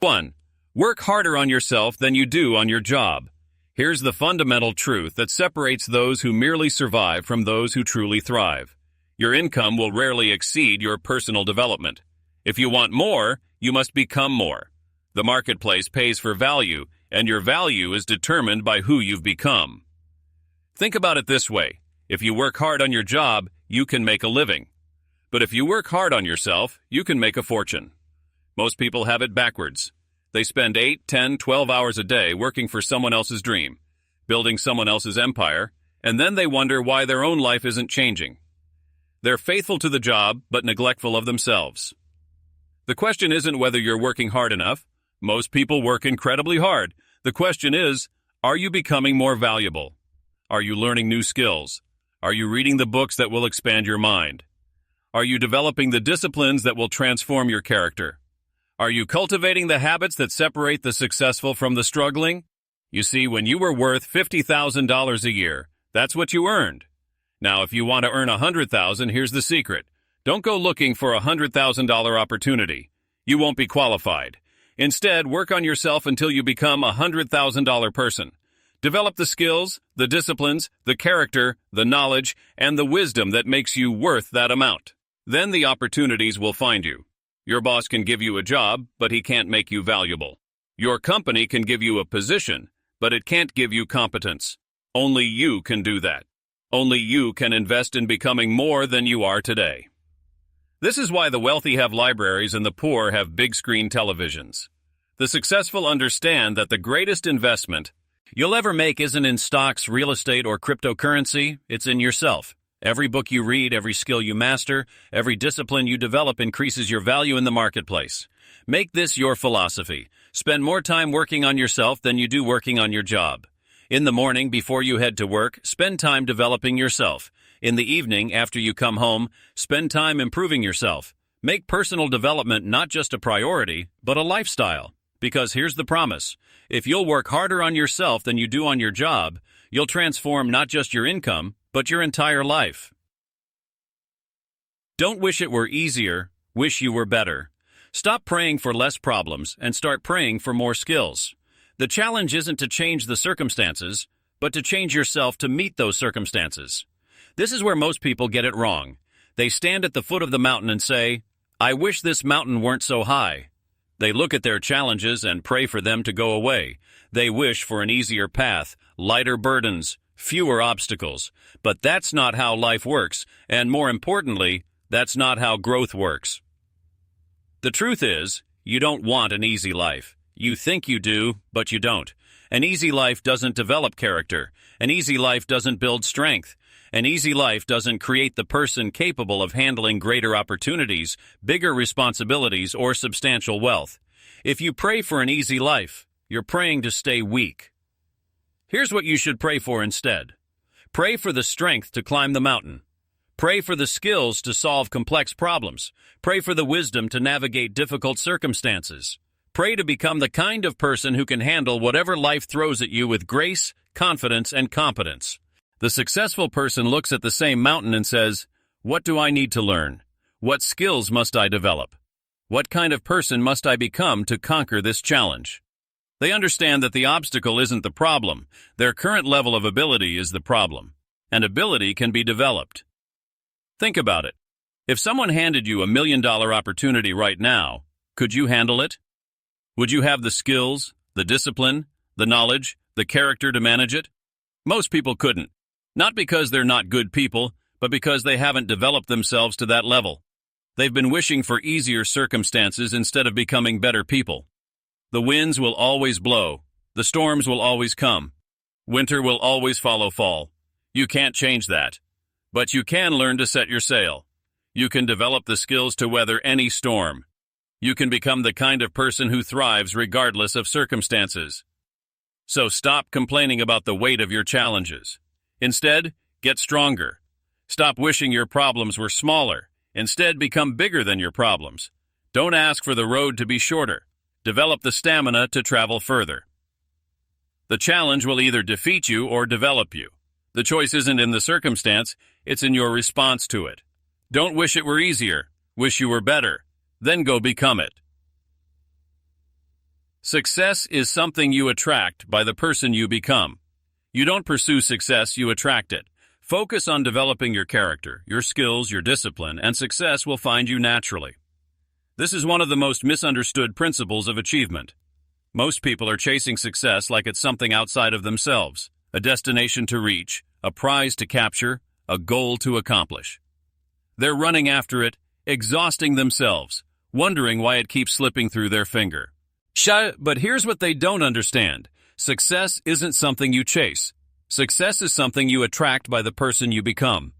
1. Work harder on yourself than you do on your job. Here's the fundamental truth that separates those who merely survive from those who truly thrive. Your income will rarely exceed your personal development. If you want more, you must become more. The marketplace pays for value, and your value is determined by who you've become. Think about it this way. If you work hard on your job, you can make a living. But if you work hard on yourself, you can make a fortune. Most people have it backwards. They spend 8, 10, 12 hours a day working for someone else's dream, building someone else's empire, and then they wonder why their own life isn't changing. They're faithful to the job, but neglectful of themselves. The question isn't whether you're working hard enough. Most people work incredibly hard. The question is, are you becoming more valuable? Are you learning new skills? Are you reading the books that will expand your mind? Are you developing the disciplines that will transform your character? Are you cultivating the habits that separate the successful from the struggling? You see, when you were worth $50,000 a year, that's what you earned. Now, if you want to earn $100,000, here's the secret. Don't go looking for a $100,000 opportunity. You won't be qualified. Instead, work on yourself until you become a $100,000 person. Develop the skills, the disciplines, the character, the knowledge, and the wisdom that makes you worth that amount. Then the opportunities will find you. Your boss can give you a job, but he can't make you valuable. Your company can give you a position, but it can't give you competence. Only you can do that. Only you can invest in becoming more than you are today. This is why the wealthy have libraries and the poor have big-screen televisions. The successful understand that the greatest investment you'll ever make isn't in stocks, real estate, or cryptocurrency. It's in yourself. Every book you read, every skill you master, every discipline you develop increases your value in the marketplace. Make this your philosophy. Spend more time working on yourself than you do working on your job. In the morning, before you head to work, spend time developing yourself. In the evening, after you come home, spend time improving yourself. Make personal development not just a priority, but a lifestyle. Because here's the promise. If you'll work harder on yourself than you do on your job, you'll transform not just your income, but your entire life. Don't wish it were easier, wish you were better. Stop praying for less problems and start praying for more skills. The challenge isn't to change the circumstances, but to change yourself to meet those circumstances. This is where most people get it wrong. They stand at the foot of the mountain and say, "I wish this mountain weren't so high." They look at their challenges and pray for them to go away. They wish for an easier path, lighter burdens, fewer obstacles. But that's not how life works, and more importantly, that's not how growth works. The truth is, you don't want an easy life. You think you do, but you don't. An easy life doesn't develop character. An easy life doesn't build strength. An easy life doesn't create the person capable of handling greater opportunities, bigger responsibilities, or substantial wealth. If you pray for an easy life, you're praying to stay weak. Here's what you should pray for instead. Pray for the strength to climb the mountain. Pray for the skills to solve complex problems. Pray for the wisdom to navigate difficult circumstances. Pray to become the kind of person who can handle whatever life throws at you with grace, confidence, and competence. The successful person looks at the same mountain and says, "What do I need to learn? What skills must I develop? What kind of person must I become to conquer this challenge?" They understand that the obstacle isn't the problem. Their current level of ability is the problem. And ability can be developed. Think about it. If someone handed you $1 million opportunity right now, could you handle it? Would you have the skills, the discipline, the knowledge, the character to manage it? Most people couldn't. Not because they're not good people, but because they haven't developed themselves to that level. They've been wishing for easier circumstances instead of becoming better people. The winds will always blow. The storms will always come. Winter will always follow fall. You can't change that. But you can learn to set your sail. You can develop the skills to weather any storm. You can become the kind of person who thrives regardless of circumstances. So stop complaining about the weight of your challenges. Instead, get stronger. Stop wishing your problems were smaller. Instead, become bigger than your problems. Don't ask for the road to be shorter. Develop the stamina to travel further. The challenge will either defeat you or develop you. The choice isn't in the circumstance, it's in your response to it. Don't wish it were easier. Wish you were better. Then go become it. Success is something you attract by the person you become. You don't pursue success, you attract it. Focus on developing your character, your skills, your discipline, and success will find you naturally. This is one of the most misunderstood principles of achievement. Most people are chasing success like it's something outside of themselves, a destination to reach, a prize to capture, a goal to accomplish. They're running after it, exhausting themselves, wondering why it keeps slipping through their finger. But here's what they don't understand. Success isn't something you chase. Success is something you attract by the person you become.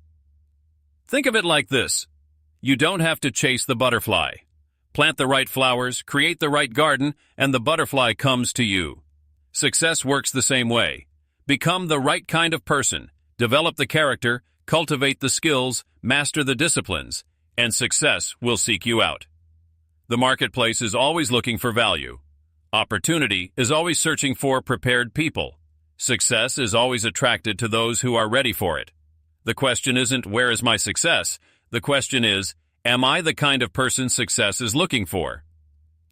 Think of it like this. You don't have to chase the butterfly. Plant the right flowers, create the right garden, and the butterfly comes to you. Success works the same way. Become the right kind of person, develop the character, cultivate the skills, master the disciplines, and success will seek you out. The marketplace is always looking for value. Opportunity is always searching for prepared people. Success is always attracted to those who are ready for it. The question isn't, where is my success? The question is, am I the kind of person success is looking for?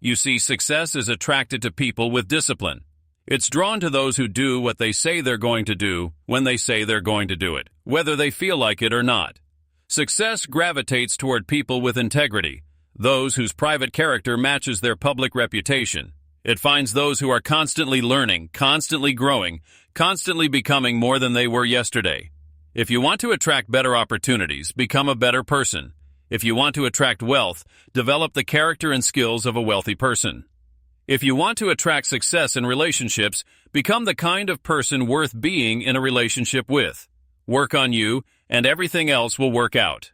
You see, success is attracted to people with discipline. It's drawn to those who do what they say they're going to do when they say they're going to do it, whether they feel like it or not. Success gravitates toward people with integrity, those whose private character matches their public reputation. It finds those who are constantly learning, constantly growing, constantly becoming more than they were yesterday. If you want to attract better opportunities, become a better person. If you want to attract wealth, develop the character and skills of a wealthy person. If you want to attract success in relationships, become the kind of person worth being in a relationship with. Work on you, and everything else will work out.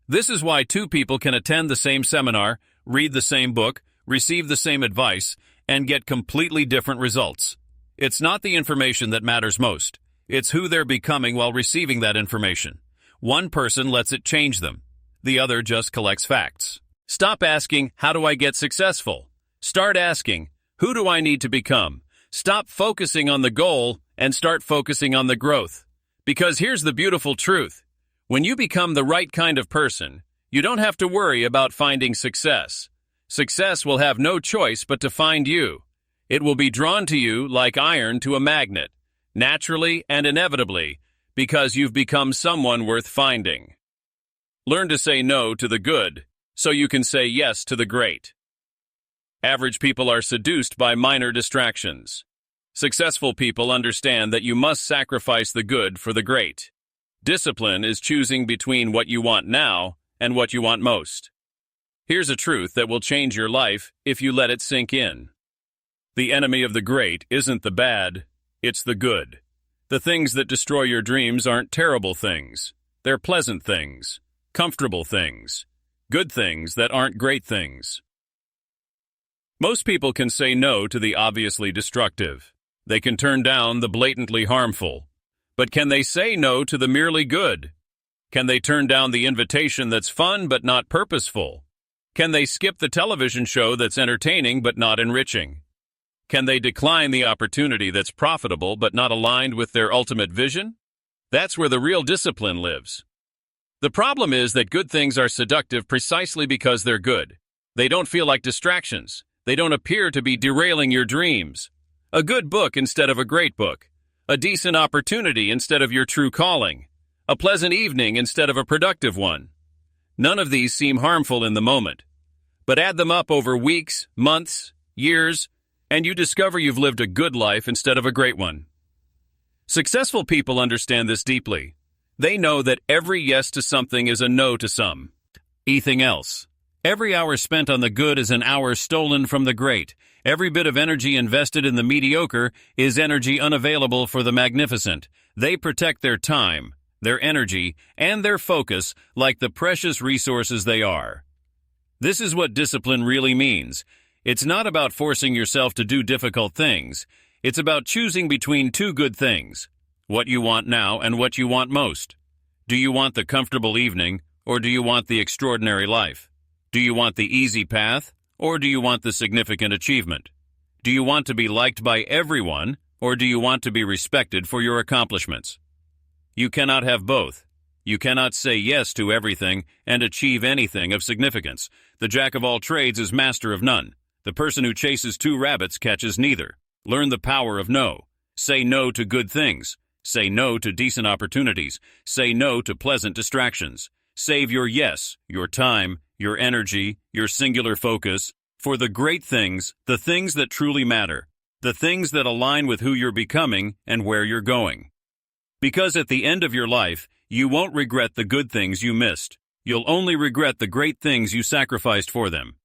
This is why two people can attend the same seminar, read the same book, receive the same advice, and get completely different results. It's not the information that matters most. It's who they're becoming while receiving that information. One person lets it change them. The other just collects facts. Stop asking, how do I get successful? Start asking, who do I need to become? Stop focusing on the goal and start focusing on the growth. Because here's the beautiful truth. When you become the right kind of person, you don't have to worry about finding success. Success will have no choice but to find you. It will be drawn to you like iron to a magnet, naturally and inevitably, because you've become someone worth finding. Learn to say no to the good, so you can say yes to the great. Average people are seduced by minor distractions. Successful people understand that you must sacrifice the good for the great. Discipline is choosing between what you want now and what you want most. Here's a truth that will change your life if you let it sink in. The enemy of the great isn't the bad, it's the good. The things that destroy your dreams aren't terrible things. They're pleasant things, comfortable things, good things that aren't great things. Most people can say no to the obviously destructive. They can turn down the blatantly harmful. But can they say no to the merely good? Can they turn down the invitation that's fun but not purposeful? Can they skip the television show that's entertaining but not enriching? Can they decline the opportunity that's profitable but not aligned with their ultimate vision? That's where the real discipline lives. The problem is that good things are seductive precisely because they're good. They don't feel like distractions. They don't appear to be derailing your dreams. A good book instead of a great book. A decent opportunity instead of your true calling. A pleasant evening instead of a productive one. None of these seem harmful in the moment. But add them up over weeks, months, years, and you discover you've lived a good life instead of a great one. Successful people understand this deeply. They know that every yes to something is a no to something else. Every hour spent on the good is an hour stolen from the great. Every bit of energy invested in the mediocre is energy unavailable for the magnificent. They protect their time, their energy, and their focus like the precious resources they are. This is what discipline really means. It's not about forcing yourself to do difficult things. It's about choosing between two good things, what you want now and what you want most. Do you want the comfortable evening, or do you want the extraordinary life? Do you want the easy path, or do you want the significant achievement? Do you want to be liked by everyone, or do you want to be respected for your accomplishments? You cannot have both. You cannot say yes to everything and achieve anything of significance. The jack of all trades is master of none. The person who chases two rabbits catches neither. Learn the power of no. Say no to good things. Say no to decent opportunities. Say no to pleasant distractions. Save your yes, your time, your energy, your singular focus, for the great things, the things that truly matter, the things that align with who you're becoming and where you're going. Because at the end of your life, you won't regret the good things you missed. You'll only regret the great things you sacrificed for them.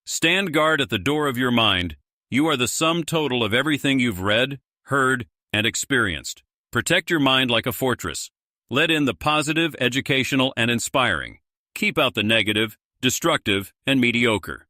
Stand guard at the door of your mind. You are the sum total of everything you've read, heard, and experienced. Protect your mind like a fortress. Let in the positive, educational, and inspiring. Keep out the negative, destructive, and mediocre.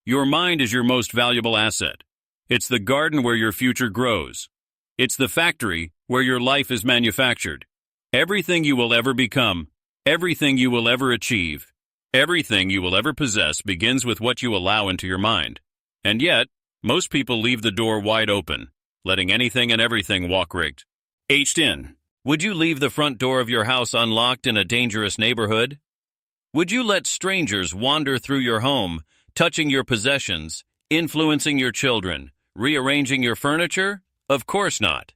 Your mind is your most valuable asset. It's the garden where your future grows. It's the factory where your life is manufactured. Everything you will ever become, everything you will ever achieve, everything you will ever possess begins with what you allow into your mind. And yet, most people leave the door wide open, letting anything and everything walk rigged. Aged in. Would you leave the front door of your house unlocked in a dangerous neighborhood? Would you let strangers wander through your home, touching your possessions, influencing your children, rearranging your furniture? Of course not.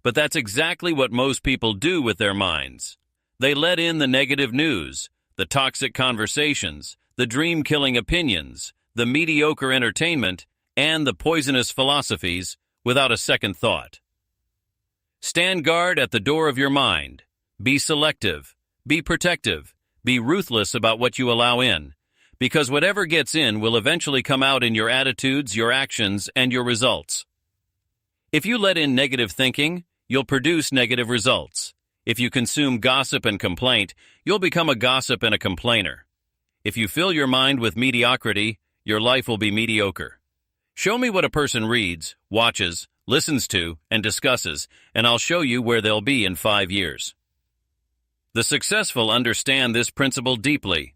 But that's exactly what most people do with their minds. They let in the negative news, the toxic conversations, the dream-killing opinions, the mediocre entertainment, and the poisonous philosophies without a second thought. Stand guard at the door of your mind. Be selective. Be protective. Be ruthless about what you allow in, because whatever gets in will eventually come out in your attitudes, your actions, and your results. If you let in negative thinking, you'll produce negative results. If you consume gossip and complaint, you'll become a gossip and a complainer. If you fill your mind with mediocrity, your life will be mediocre. Show me what a person reads, watches, listens to, and discusses, and I'll show you where they'll be in 5 years. The successful understand this principle deeply.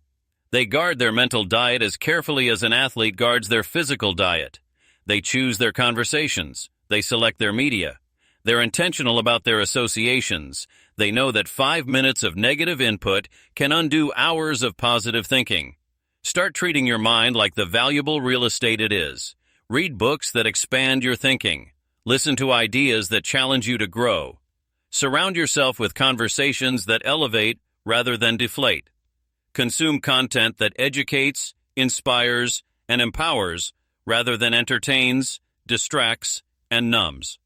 They guard their mental diet as carefully as an athlete guards their physical diet. They choose their conversations. They select their media. They're intentional about their associations. They know that 5 minutes of negative input can undo hours of positive thinking. Start treating your mind like the valuable real estate it is. Read books that expand your thinking. Listen to ideas that challenge you to grow. Surround yourself with conversations that elevate rather than deflate. Consume content that educates, inspires, and empowers rather than entertains, distracts, and numbs.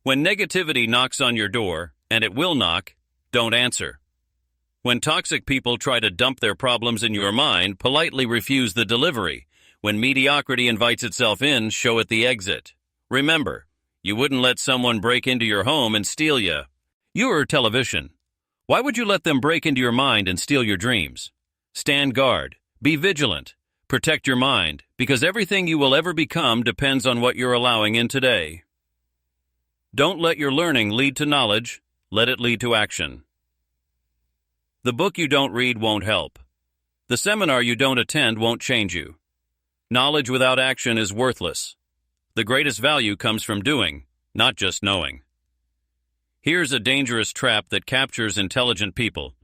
When negativity knocks on your door, and it will knock, don't answer. When toxic people try to dump their problems in your mind, politely refuse the delivery. When mediocrity invites itself in, show it the exit. Remember, you wouldn't let someone break into your home and steal your television. Why would you let them break into your mind and steal your dreams? Stand guard. Be vigilant. Protect your mind, because everything you will ever become depends on what you're allowing in today. Don't let your learning lead to knowledge. Let it lead to action. The book you don't read won't help. The seminar you don't attend won't change you. Knowledge without action is worthless. The greatest value comes from doing, not just knowing. Here's a dangerous trap that captures intelligent people.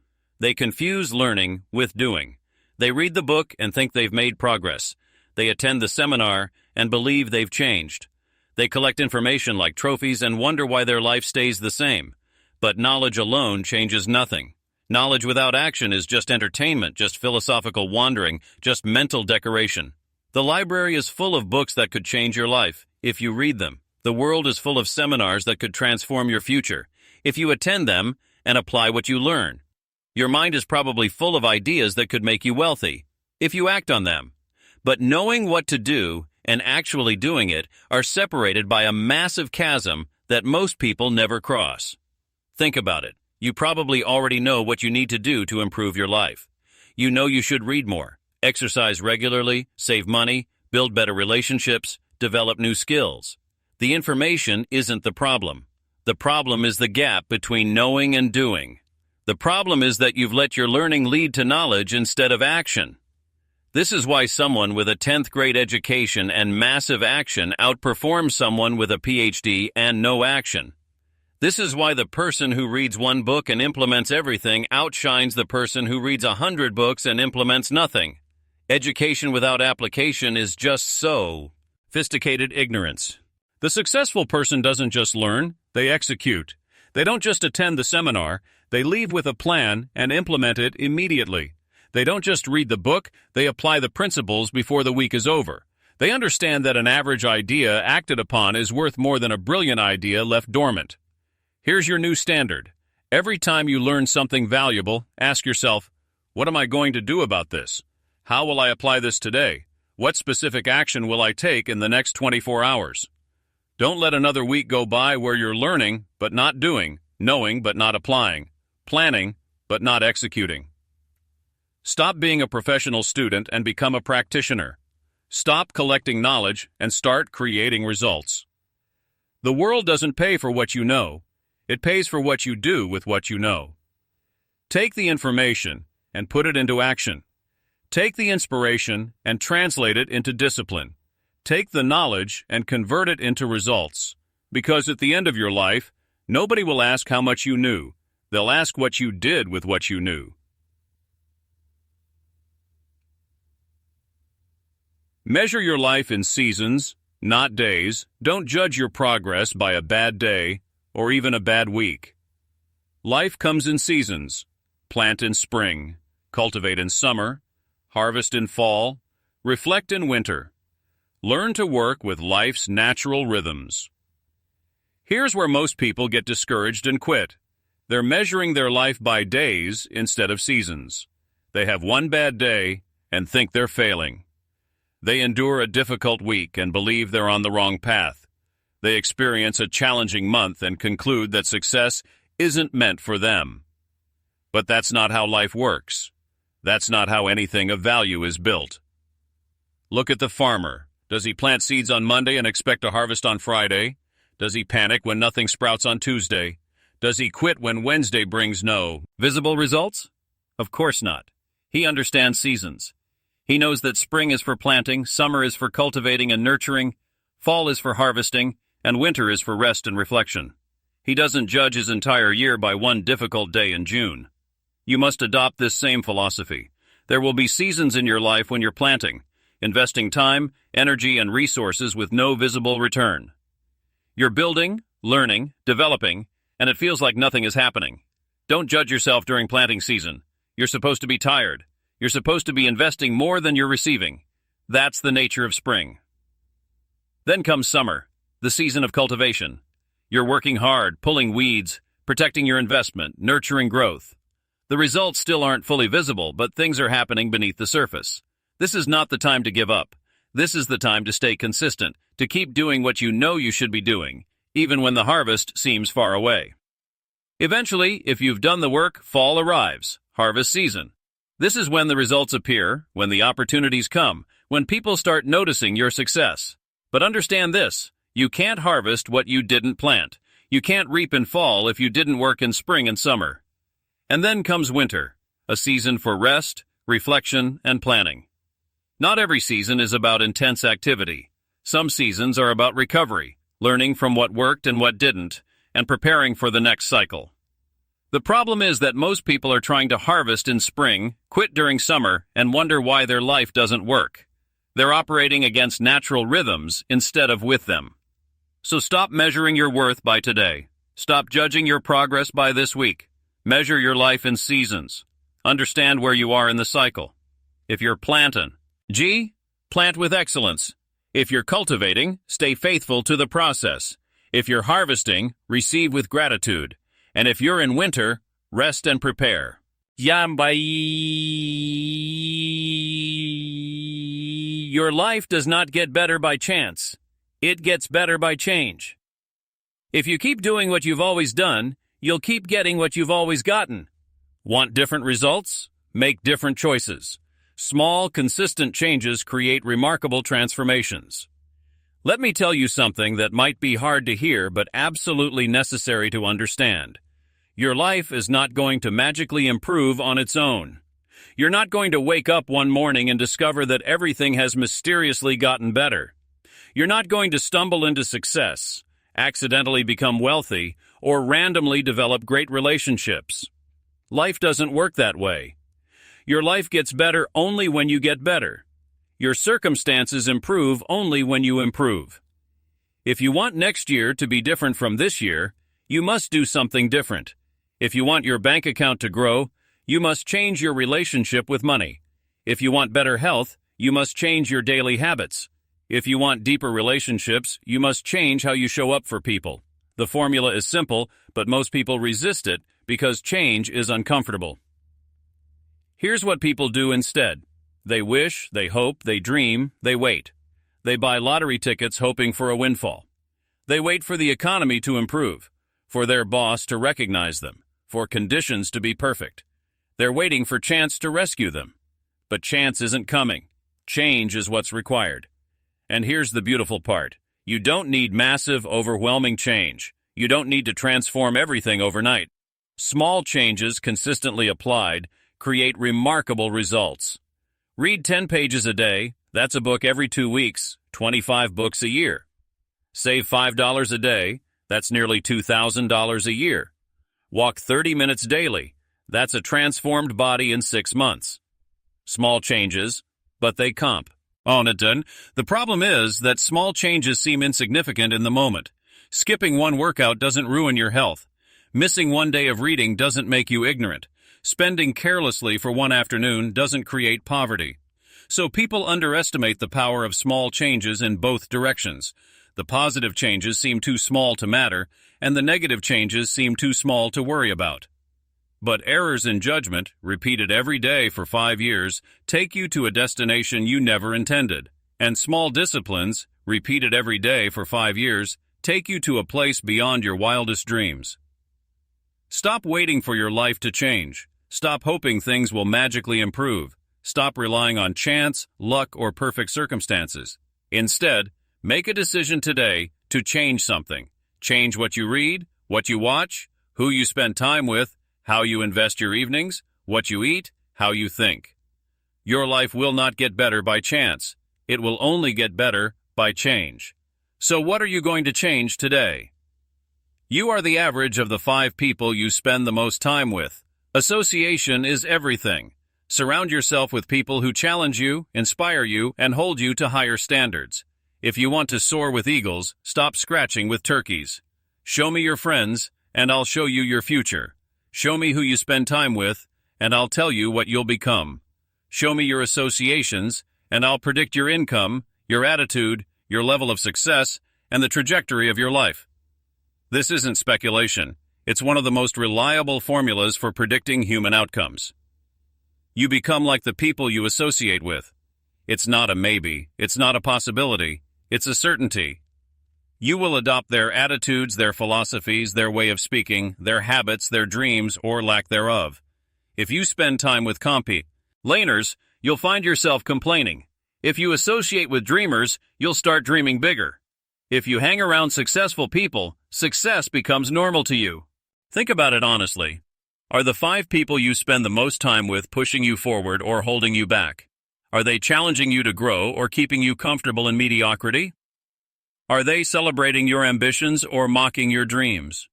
They confuse learning with doing. They read the book and think they've made progress. They attend the seminar and believe they've changed. They collect information like trophies and wonder why their life stays the same. But knowledge alone changes nothing. Knowledge without action is just entertainment, just philosophical wandering, just mental decoration. The library is full of books that could change your life, if you read them. The world is full of seminars that could transform your future, if you attend them and apply what you learn. Your mind is probably full of ideas that could make you wealthy, if you act on them. But knowing what to do and actually doing it are separated by a massive chasm that most people never cross. Think about it. You probably already know what you need to do to improve your life. You know you should read more, exercise regularly, save money, build better relationships, develop new skills. The information isn't the problem. The problem is the gap between knowing and doing. The problem is that you've let your learning lead to knowledge instead of action. This is why someone with a 10th grade education and massive action outperforms someone with a PhD and no action. This is why the person who reads one book and implements everything outshines the person who reads 100 books and implements nothing. Education without application is just sophisticated ignorance. The successful person doesn't just learn, they execute. They don't just attend the seminar, they leave with a plan and implement it immediately. They don't just read the book, they apply the principles before the week is over. They understand that an average idea acted upon is worth more than a brilliant idea left dormant. Here's your new standard. Every time you learn something valuable, ask yourself, what am I going to do about this? How will I apply this today? What specific action will I take in the next 24 hours? Don't let another week go by where you're learning but not doing, knowing but not applying, planning but not executing. Stop being a professional student and become a practitioner. Stop collecting knowledge and start creating results. The world doesn't pay for what you know. It pays for what you do with what you know. Take the information and put it into action. Take the inspiration and translate it into discipline. Take the knowledge and convert it into results. Because at the end of your life, nobody will ask how much you knew. They'll ask what you did with what you knew. Measure your life in seasons, not days. Don't judge your progress by a bad day or even a bad week. Life comes in seasons. Plant in spring, cultivate in summer, harvest in fall, reflect in winter. Learn to work with life's natural rhythms. Here's where most people get discouraged and quit. They're measuring their life by days instead of seasons. They have one bad day and think they're failing. They endure a difficult week and believe they're on the wrong path. They experience a challenging month and conclude that success isn't meant for them. But that's not how life works. That's not how anything of value is built. Look at the farmer. Does he plant seeds on Monday and expect a harvest on Friday? Does he panic when nothing sprouts on Tuesday? Does he quit when Wednesday brings no visible results? Of course not. He understands seasons. He knows that spring is for planting, summer is for cultivating and nurturing, fall is for harvesting, and winter is for rest and reflection. He doesn't judge his entire year by one difficult day in June. You must adopt this same philosophy. There will be seasons in your life when you're planting, investing time, energy, and resources with no visible return. You're building, learning, developing, and it feels like nothing is happening. Don't judge yourself during planting season. You're supposed to be tired. You're supposed to be investing more than you're receiving. That's the nature of spring. Then comes summer, the season of cultivation. You're working hard, pulling weeds, protecting your investment, nurturing growth. The results still aren't fully visible, but things are happening beneath the surface. This is not the time to give up. This is the time to stay consistent, to keep doing what you know you should be doing, even when the harvest seems far away. Eventually, if you've done the work, fall arrives, harvest season. This is when the results appear, when the opportunities come, when people start noticing your success. But understand this, you can't harvest what you didn't plant. You can't reap in fall if you didn't work in spring and summer. And then comes winter, a season for rest, reflection, and planning. Not every season is about intense activity. Some seasons are about recovery, learning from what worked and what didn't, and preparing for the next cycle. The problem is that most people are trying to harvest in spring, quit during summer, and wonder why their life doesn't work. They're operating against natural rhythms instead of with them. So stop measuring your worth by today. Stop judging your progress by this week. Measure your life in seasons. Understand where you are in the cycle. If you're planting, plant with excellence. If you're cultivating, stay faithful to the process. If you're harvesting, receive with gratitude. And if you're in winter, rest and prepare. Your life does not get better by chance. It gets better by change. If you keep doing what you've always done, you'll keep getting what you've always gotten. Want different results? Make different choices. Small, consistent changes create remarkable transformations. Let me tell you something that might be hard to hear but absolutely necessary to understand. Your life is not going to magically improve on its own. You're not going to wake up one morning and discover that everything has mysteriously gotten better. You're not going to stumble into success, accidentally become wealthy, or randomly develop great relationships. Life doesn't work that way. Your life gets better only when you get better. Your circumstances improve only when you improve. If you want next year to be different from this year, you must do something different. If you want your bank account to grow, you must change your relationship with money. If you want better health, you must change your daily habits. If you want deeper relationships, you must change how you show up for people. The formula is simple, but most people resist it because change is uncomfortable. Here's what people do instead. They wish, they hope, they dream, they wait. They buy lottery tickets hoping for a windfall. They wait for the economy to improve, for their boss to recognize them, for conditions to be perfect. They're waiting for chance to rescue them. But chance isn't coming. Change is what's required. And here's the beautiful part. You don't need massive, overwhelming change. You don't need to transform everything overnight. Small changes consistently applied create remarkable results. Read 10 pages a day. That's a book every 2 weeks, 25 books a year. Save $5 a day. That's nearly $2,000 a year. Walk 30 minutes daily. That's a transformed body in 6 months. Small changes, but they comp. The problem is that small changes seem insignificant in the moment. Skipping one workout doesn't ruin your health. Missing one day of reading doesn't make you ignorant. Spending carelessly for one afternoon doesn't create poverty. So people underestimate the power of small changes in both directions. The positive changes seem too small to matter, and the negative changes seem too small to worry about. But errors in judgment, repeated every day for 5 years, take you to a destination you never intended. And small disciplines, repeated every day for 5 years, take you to a place beyond your wildest dreams. Stop waiting for your life to change. Stop hoping things will magically improve. Stop relying on chance, luck, or perfect circumstances. Instead, make a decision today to change something. Change what you read, what you watch, who you spend time with, how you invest your evenings, what you eat, how you think. Your life will not get better by chance. It will only get better by change. So what are you going to change today? You are the average of the 5 people you spend the most time with. Association is everything. Surround yourself with people who challenge you, inspire you, and hold you to higher standards. If you want to soar with eagles, stop scratching with turkeys. Show me your friends, and I'll show you your future. Show me who you spend time with, and I'll tell you what you'll become. Show me your associations, and I'll predict your income, your attitude, your level of success, and the trajectory of your life. This isn't speculation. It's one of the most reliable formulas for predicting human outcomes. You become like the people you associate with. It's not a maybe. It's not a possibility. It's a certainty. You will adopt their attitudes, their philosophies, their way of speaking, their habits, their dreams, or lack thereof. If you spend time with laners, you'll find yourself complaining. If you associate with dreamers, you'll start dreaming bigger. If you hang around successful people, success becomes normal to you. Think about it honestly. Are the 5 people you spend the most time with pushing you forward or holding you back? Are they challenging you to grow or keeping you comfortable in mediocrity? Are they celebrating your ambitions or mocking your dreams?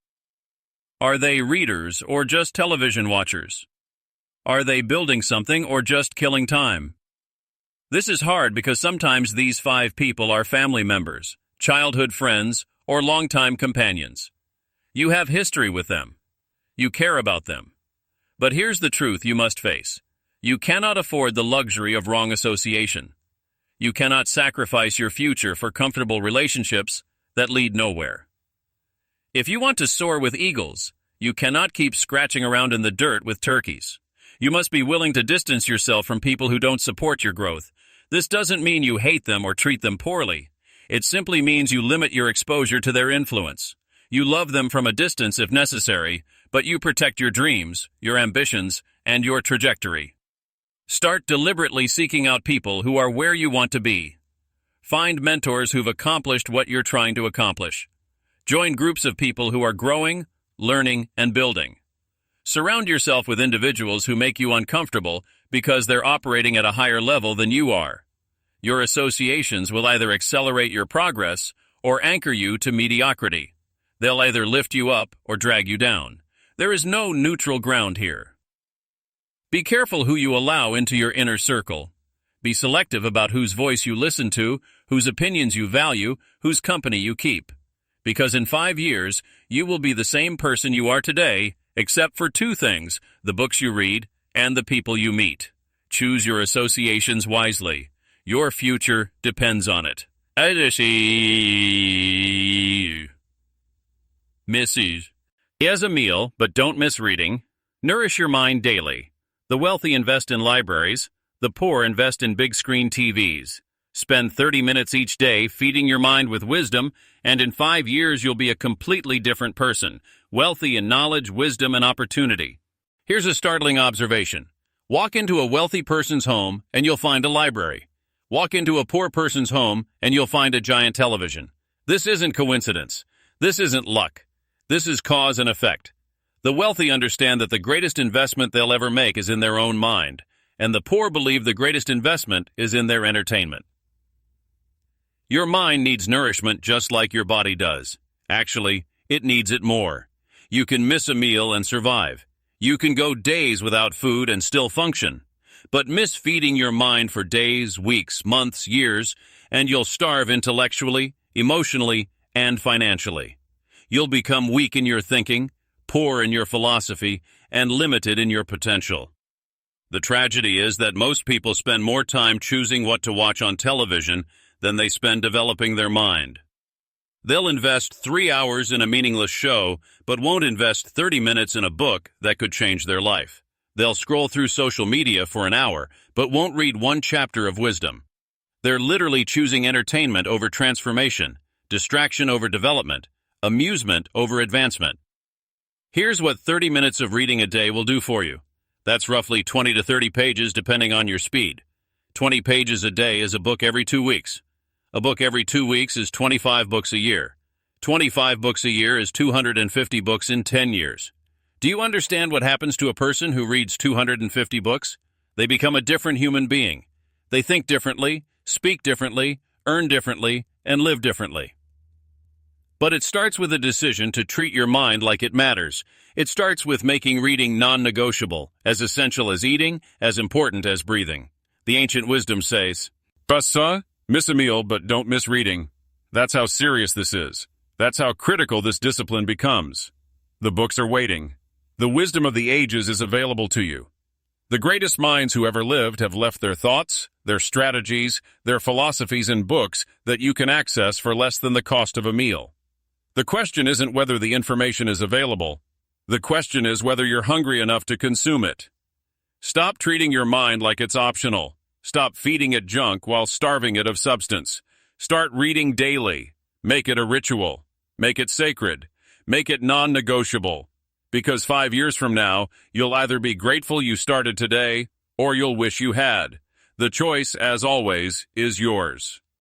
Are they readers or just television watchers? Are they building something or just killing time? This is hard because sometimes these 5 people are family members, childhood friends, or longtime companions. You have history with them. You care about them. But here's the truth you must face. You cannot afford the luxury of wrong association. You cannot sacrifice your future for comfortable relationships that lead nowhere. If you want to soar with eagles, you cannot keep scratching around in the dirt with turkeys. You must be willing to distance yourself from people who don't support your growth. This doesn't mean you hate them or treat them poorly. It simply means you limit your exposure to their influence. You love them from a distance if necessary, but you protect your dreams, your ambitions, and your trajectory. Start deliberately seeking out people who are where you want to be. Find mentors who've accomplished what you're trying to accomplish. Join groups of people who are growing, learning, and building. Surround yourself with individuals who make you uncomfortable because they're operating at a higher level than you are. Your associations will either accelerate your progress or anchor you to mediocrity. They'll either lift you up or drag you down. There is no neutral ground here. Be careful who you allow into your inner circle. Be selective about whose voice you listen to, whose opinions you value, whose company you keep. Because in 5 years, you will be the same person you are today, except for 2 things: the books you read and the people you meet. Choose your associations wisely. Your future depends on it. Mrs. As a meal, but don't miss reading. Nourish your mind daily. The wealthy invest in libraries. The poor invest in big screen TVs. Spend 30 minutes each day feeding your mind with wisdom, and in 5 years you'll be a completely different person, wealthy in knowledge, wisdom, and opportunity. Here's a startling observation. Walk into a wealthy person's home and you'll find a library. Walk into a poor person's home and you'll find a giant television. This isn't coincidence. This isn't luck. This is cause and effect. The wealthy understand that the greatest investment they'll ever make is in their own mind, and the poor believe the greatest investment is in their entertainment. Your mind needs nourishment just like your body does. Actually, it needs it more. You can miss a meal and survive. You can go days without food and still function. But miss feeding your mind for days, weeks, months, years, and you'll starve intellectually, emotionally, and financially. You'll become weak in your thinking, poor in your philosophy, and limited in your potential. The tragedy is that most people spend more time choosing what to watch on television than they spend developing their mind. They'll invest 3 hours in a meaningless show, but won't invest 30 minutes in a book that could change their life. They'll scroll through social media for an hour, but won't read 1 chapter of wisdom. They're literally choosing entertainment over transformation, distraction over development, amusement over advancement. Here's what 30 minutes of reading a day will do for you. That's roughly 20 to 30 pages depending on your speed. 20 pages a day is a book every 2 weeks. A book every 2 weeks is 25 books a year. 25 books a year is 250 books in 10 years. Do you understand what happens to a person who reads 250 books? They become a different human being. They think differently, speak differently, earn differently, and live differently. But it starts with a decision to treat your mind like it matters. It starts with making reading non-negotiable, as essential as eating, as important as breathing. The ancient wisdom says, "Basa, miss a meal, but don't miss reading." That's how serious this is. That's how critical this discipline becomes. The books are waiting. The wisdom of the ages is available to you. The greatest minds who ever lived have left their thoughts, their strategies, their philosophies in books that you can access for less than the cost of a meal. The question isn't whether the information is available. The question is whether you're hungry enough to consume it. Stop treating your mind like it's optional. Stop feeding it junk while starving it of substance. Start reading daily. Make it a ritual. Make it sacred. Make it non-negotiable. Because 5 years from now, you'll either be grateful you started today, or you'll wish you had. The choice, as always, is yours.